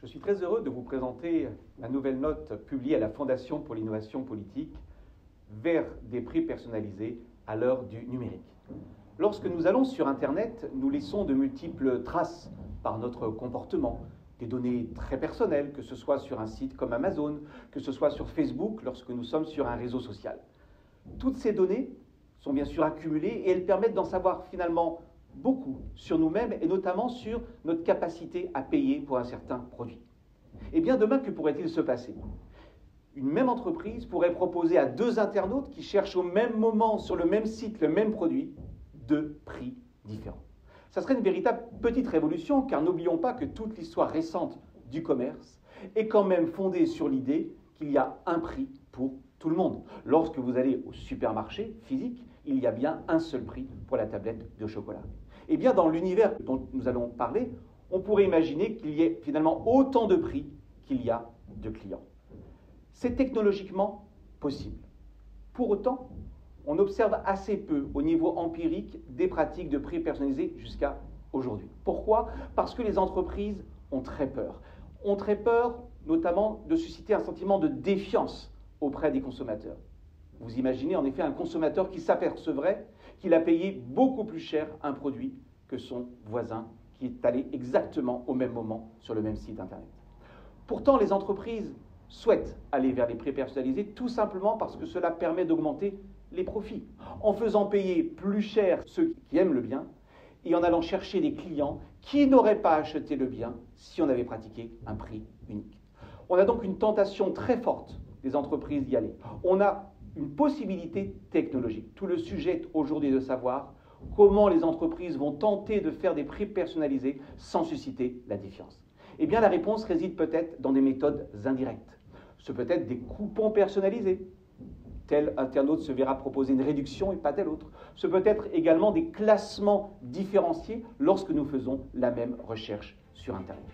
Je suis très heureux de vous présenter la nouvelle note publiée à la Fondation pour l'innovation politique vers des prix personnalisés à l'heure du numérique. Lorsque nous allons sur Internet, nous laissons de multiples traces par notre comportement, des données très personnelles, que ce soit sur un site comme Amazon, que ce soit sur Facebook, lorsque nous sommes sur un réseau social. Toutes ces données sont bien sûr accumulées et elles permettent d'en savoir finalement beaucoup sur nous-mêmes et notamment sur notre capacité à payer pour un certain produit. Et bien demain, que pourrait-il se passer? Une même entreprise pourrait proposer à deux internautes qui cherchent au même moment sur le même site le même produit deux prix différents. Ça serait une véritable petite révolution, car n'oublions pas que toute l'histoire récente du commerce est quand même fondée sur l'idée qu'il y a un prix pour tout le monde. Lorsque vous allez au supermarché physique, il y a bien un seul prix pour la tablette de chocolat. Et bien dans l'univers dont nous allons parler, on pourrait imaginer qu'il y ait finalement autant de prix qu'il y a de clients. C'est technologiquement possible. Pour autant, on observe assez peu au niveau empirique des pratiques de prix personnalisés jusqu'à aujourd'hui. Pourquoi? Parce que les entreprises ont très peur. Ont très peur notamment de susciter un sentiment de défiance auprès des consommateurs. Vous imaginez en effet un consommateur qui s'apercevrait qu'il a payé beaucoup plus cher un produit que son voisin qui est allé exactement au même moment sur le même site Internet. Pourtant, les entreprises souhaitent aller vers les prix personnalisés tout simplement parce que cela permet d'augmenter les profits, en faisant payer plus cher ceux qui aiment le bien et en allant chercher des clients qui n'auraient pas acheté le bien si on avait pratiqué un prix unique. On a donc une tentation très forte des entreprises d'y aller. On a une possibilité technologique. Tout le sujet est aujourd'hui de savoir comment les entreprises vont tenter de faire des prix personnalisés sans susciter la défiance. Eh bien, la réponse réside peut-être dans des méthodes indirectes. Ce peut être des coupons personnalisés. Tel internaute se verra proposer une réduction et pas tel autre. Ce peut être également des classements différenciés lorsque nous faisons la même recherche sur Internet.